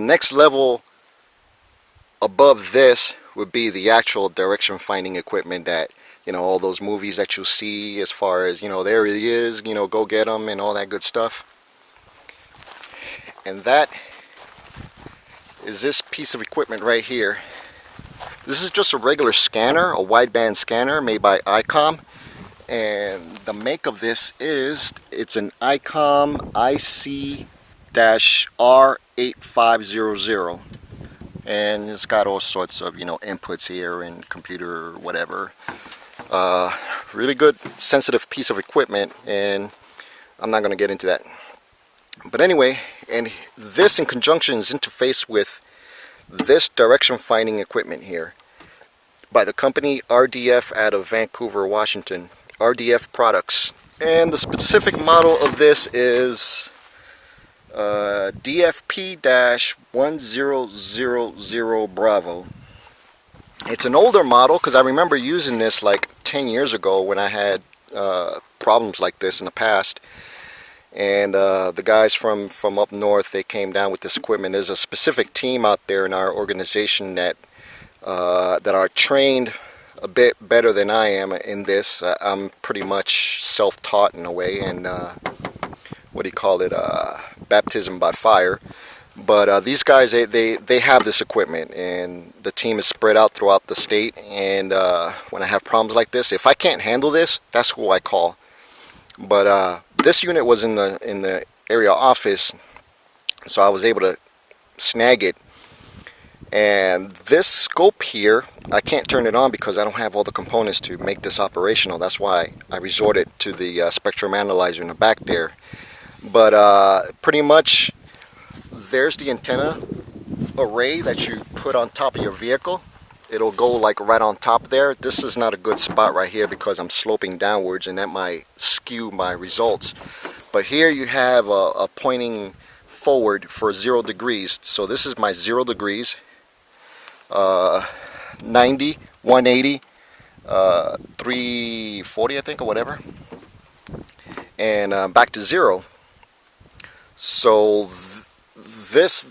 next level above this would be the actual direction finding equipment that, you know, all those movies that you'll see, as far as, you know, there he is, you know, go get him and all that good stuff. And that is this piece of equipment right here. This is just a regular scanner, a wideband scanner made by EMCOMM. And the make of this is, it's an EMCOMM IC-R8500. And it's got all sorts of, you know, inputs here and computer whatever. Really good sensitive piece of equipment, and I'm not going to get into that. But anyway, and this in conjunction is interfaced with this direction finding equipment here by the company RDF out of Vancouver, Washington. RDF products. And the specific model of this is DFP-1000 Bravo. It's an older model because I remember using this like 10 years ago when I had problems like this in the past. And the guys from up north, they came down with this equipment. There's a specific team out there in our organization that are trained a bit better than I am in this. I'm pretty much self-taught in a way, and what do you call it, baptism by fire. But these guys, they have this equipment, and the team is spread out throughout the state. And when I have problems like this, if I can't handle this, that's who I call. But this unit was in the area office, so I was able to snag it. And this scope here, I can't turn it on because I don't have all the components to make this operational. That's why I resorted to the spectrum analyzer in the back there. But pretty much, there's the antenna array that you put on top of your vehicle. It'll go like right on top there. This is not a good spot right here because I'm sloping downwards, and that might skew my results. But here you have a pointing forward for 0 degrees. So this is my 0 degrees, 90, 180, 340 I think, or whatever, and back to 0. So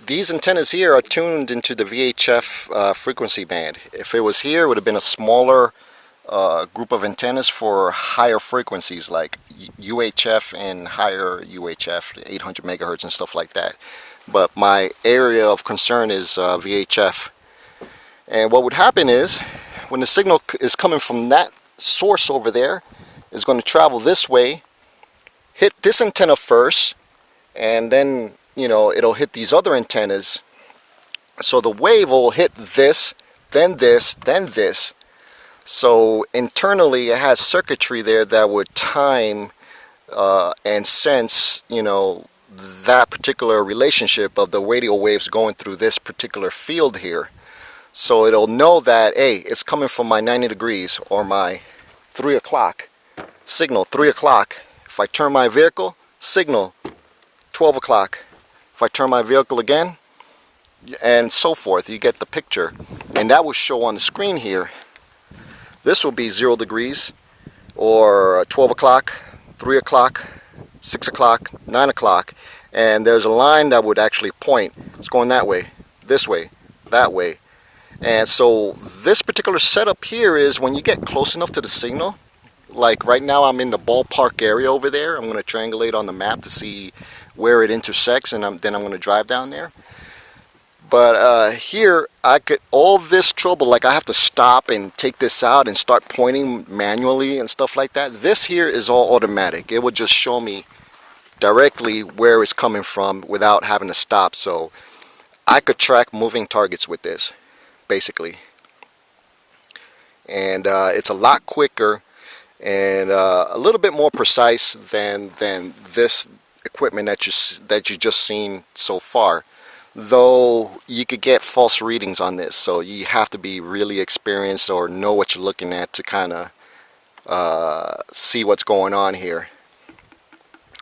these antennas here are tuned into the VHF frequency band. If it was here, it would have been a smaller group of antennas for higher frequencies like UHF and higher UHF, 800 megahertz and stuff like that. But my area of concern is VHF. And what would happen is, when the signal is coming from that source over there, it's going to travel this way, hit this antenna first, and then, you know, it'll hit these other antennas. So the wave will hit this, then this, then this. So internally it has circuitry there that would time and sense, you know, that particular relationship of the radio waves going through this particular field here. So it'll know that, hey, it's coming from my 90 degrees or my 3 o'clock signal, 3 o'clock. If I turn my vehicle, signal 12 o'clock. If I turn my vehicle again, and so forth. You get the picture. And that will show on the screen here. This will be 0 degrees, or 12 o'clock, 3 o'clock, 6 o'clock, 9 o'clock. And there's a line that would actually point. It's going that way, this way, that way. And so this particular setup here is when you get close enough to the signal. Like right now I'm in the ballpark area over there. I'm going to triangulate on the map to see where it intersects, and then I'm going to drive down there. But here I could, all this trouble, like I have to stop and take this out and start pointing manually and stuff like that. This here is all automatic. It would just show me directly where it's coming from without having to stop. So I could track moving targets with this, basically. And it's a lot quicker and a little bit more precise than this equipment that you just seen so far. Though you could get false readings on this, so you have to be really experienced or know what you're looking at to kind of see what's going on here,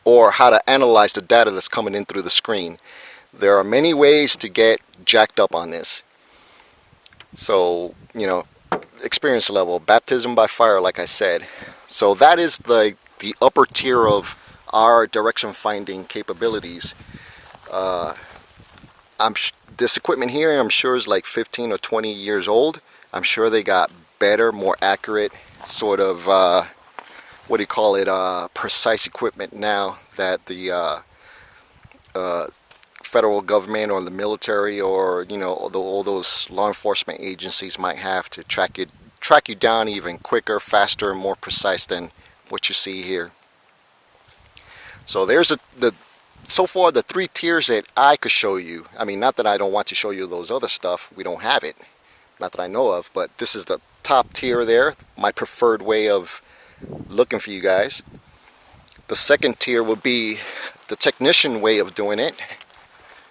or how to analyze the data that's coming in through the screen. There are many ways to get jacked up on this. So, you know, experience level, baptism by fire, like I said. So that is the upper tier of our direction finding capabilities. this equipment here, I'm sure is like 15 or 20 years old. I'm sure they got better, more accurate sort of what do you call it, precise equipment now that the federal government or the military or all those law enforcement agencies might have to track you down even quicker, faster, and more precise than what you see here. So there's so far the 3 tiers that I could show you. I mean, not that I don't want to show you those other stuff. We don't have it, not that I know of, but this is the top tier there, my preferred way of looking for you guys. The second tier would be the technician way of doing it,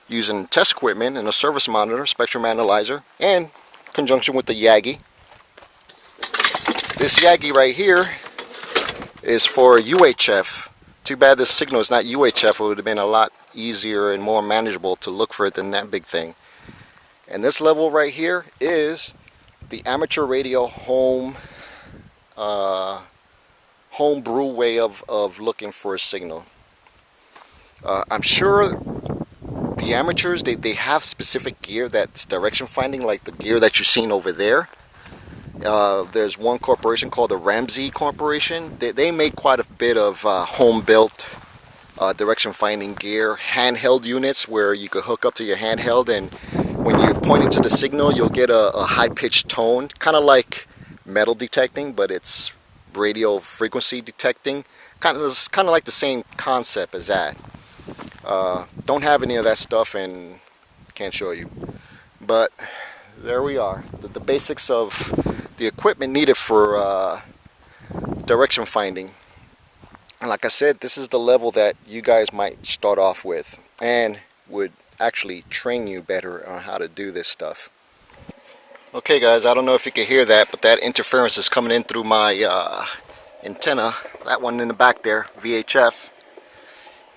using test equipment and a service monitor, spectrum analyzer, and conjunction with the Yagi. This Yagi right here is for UHF. Too bad this signal is not UHF. It would have been a lot easier and more manageable to look for it than that big thing. And this level right here is the amateur radio home brew way of looking for a signal. I'm sure the amateurs, they have specific gear that's direction finding, like the gear that you're seeing over there. There's one corporation called the Ramsey Corporation. They make quite a bit of home-built direction finding gear, handheld units where you could hook up to your handheld, and when you're pointing to the signal, you'll get a high-pitched tone, kind of like metal detecting, but it's radio frequency detecting. Kind of like the same concept as that. Don't have any of that stuff and can't show you. But there we are. The basics of the equipment needed for direction finding. And like I said, this is the level that you guys might start off with and would actually train you better on how to do this stuff. Okay guys, I don't know if you can hear that, but that interference is coming in through my antenna, that one in the back there, VHF.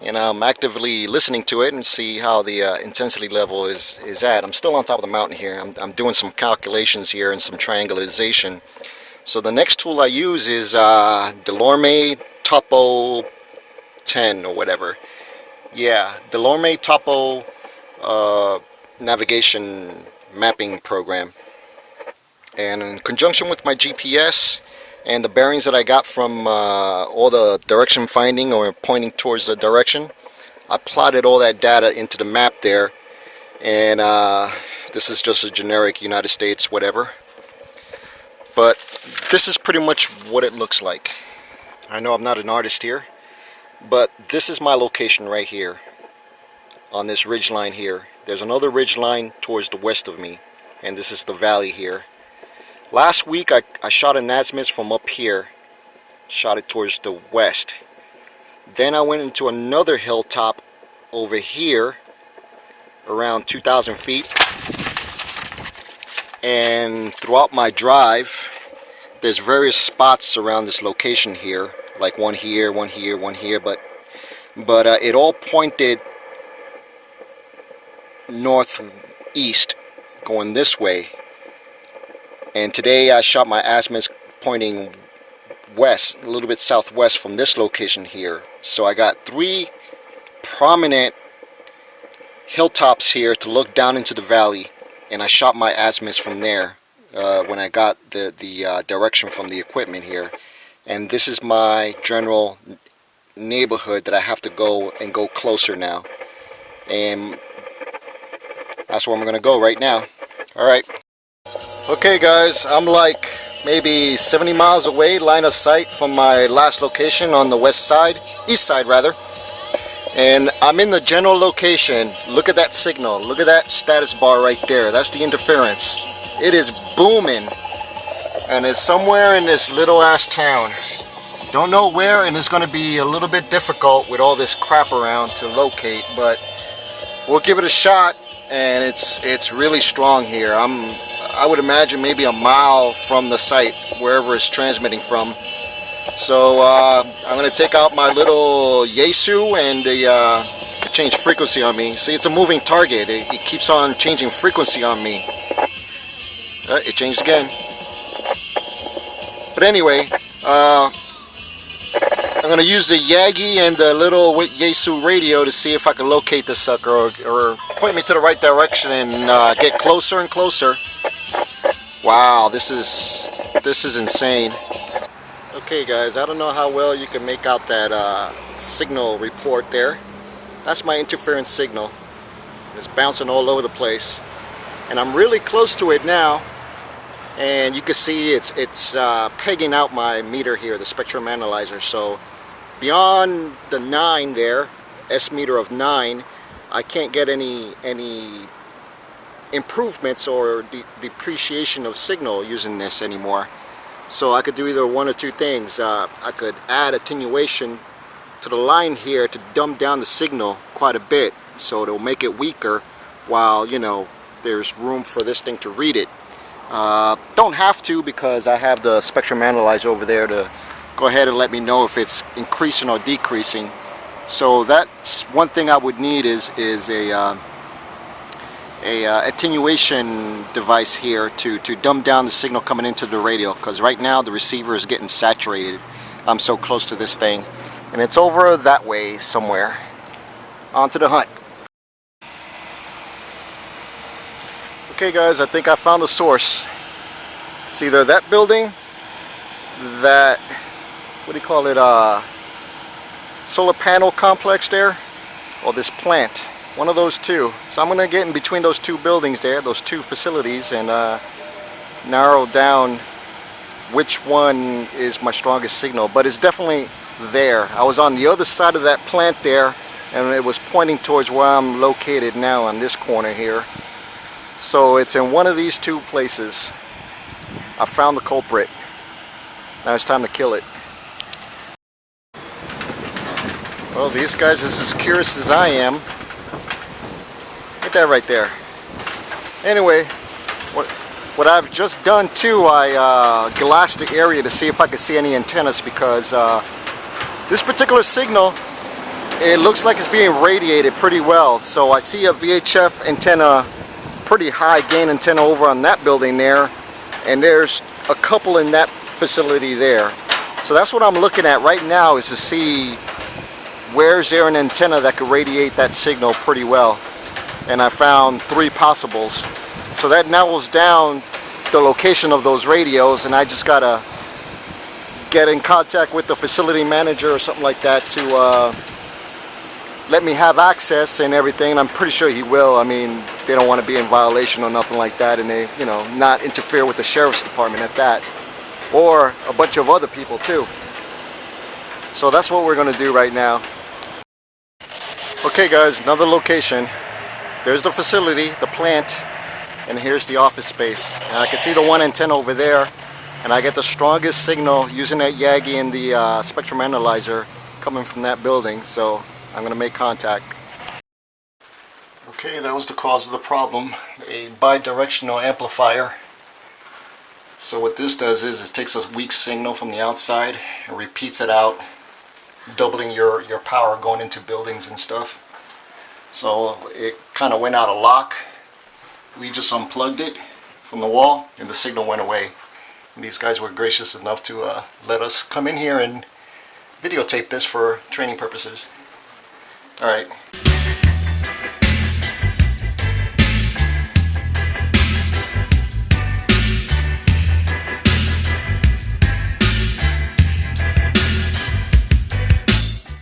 And I'm actively listening to it and see how the intensity level is at. I'm still on top of the mountain here. I'm doing some calculations here and some triangulation. So the next tool I use is Delorme Topo 10 or whatever. Yeah, Delorme Topo navigation mapping program. And in conjunction with my GPS and the bearings that I got from all the direction finding or pointing towards the direction, I plotted all that data into the map there. And this is just a generic United States whatever. But this is pretty much what it looks like. I know I'm not an artist here, but this is my location right here on this ridge line here. There's another ridge line towards the west of me, and this is the valley here. Last week I shot an azimuth from up here, shot it towards the west. Then I went into another hilltop over here around 2,000 feet, and throughout my drive there's various spots around this location here, like one here, one here, one here, but it all pointed northeast going this way. And today I shot my azimuth pointing west, a little bit southwest from this location here. So I got 3 prominent hilltops here to look down into the valley, and I shot my azimuth from there when I got the direction from the equipment here. And this is my general neighborhood that I have to go closer now, and that's where I'm gonna go right now. Alright. Okay guys, I'm like maybe 70 miles away, line of sight from my last location on the east side rather. And I'm in the general location. Look at that signal. Look at that status bar right there. That's the interference. It is booming. And it's somewhere in this little ass town. Don't know where, and it's going to be a little bit difficult with all this crap around to locate, but we'll give it a shot. And it's really strong here. I would imagine maybe a mile from the site, wherever it's transmitting from. So I'm going to take out my little Yaesu and change frequency on me. See, it's a moving target. It keeps on changing frequency on me. It changed again. But anyway, I'm going to use the Yagi and the little Yaesu radio to see if I can locate this sucker, or point me to the right direction and get closer and closer. Wow, this is insane. Okay guys, I don't know how well you can make out that signal report there. That's my interference signal. It's bouncing all over the place. And I'm really close to it now. And you can see it's pegging out my meter here, the spectrum analyzer. So beyond the 9 there, S meter of 9, I can't get any improvements or depreciation of signal using this anymore. So I could do either one or two things. I could add attenuation to the line here to dumb down the signal quite a bit, so it'll make it weaker while, you know, there's room for this thing to read it. Don't have to, because I have the spectrum analyzer over there to go ahead and let me know if it's increasing or decreasing. So that's one thing I would need is a attenuation device here to dumb down the signal coming into the radio, because right now the receiver is getting saturated. I'm so close to this thing, and it's over that way somewhere. On to the hunt. Okay guys, I think I found the source. It's either that building, that, what do you call it, solar panel complex there, or this plant. One of those two. So I'm going to get in between those two buildings there, those two facilities, and narrow down which one is my strongest signal. But it's definitely there. I was on the other side of that plant there, and it was pointing towards where I'm located now on this corner here. So it's in one of these two places. I found the culprit. Now it's time to kill it. Well, these guys is as curious as I am. Get that right there. Anyway, what I've just done too, I glassed the area to see if I could see any antennas, because this particular signal, it looks like it's being radiated pretty well. So I see a VHF antenna, pretty high gain antenna over on that building there, and there's a couple in that facility there. So that's what I'm looking at right now, is to see where's there an antenna that could radiate that signal pretty well. And I found 3 possibles. So that narrows down the location of those radios, and I just gotta get in contact with the facility manager or something like that to let me have access and everything. I'm pretty sure he will. I mean, they don't want to be in violation or nothing like that, and they, you know, not interfere with the sheriff's department at that, or a bunch of other people too. So that's what we're gonna do right now. Okay guys, another location. There's the facility, the plant, and here's the office space. And I can see the one antenna over there, and I get the strongest signal using that Yagi and the spectrum analyzer coming from that building. So I'm going to make contact. Okay, that was the cause of the problem, a bidirectional amplifier. So what this does is it takes a weak signal from the outside and repeats it out, doubling your power going into buildings and stuff. So it kind of went out of lock. We just unplugged it from the wall, and the signal went away. And these guys were gracious enough to let us come in here and videotape this for training purposes. Alright.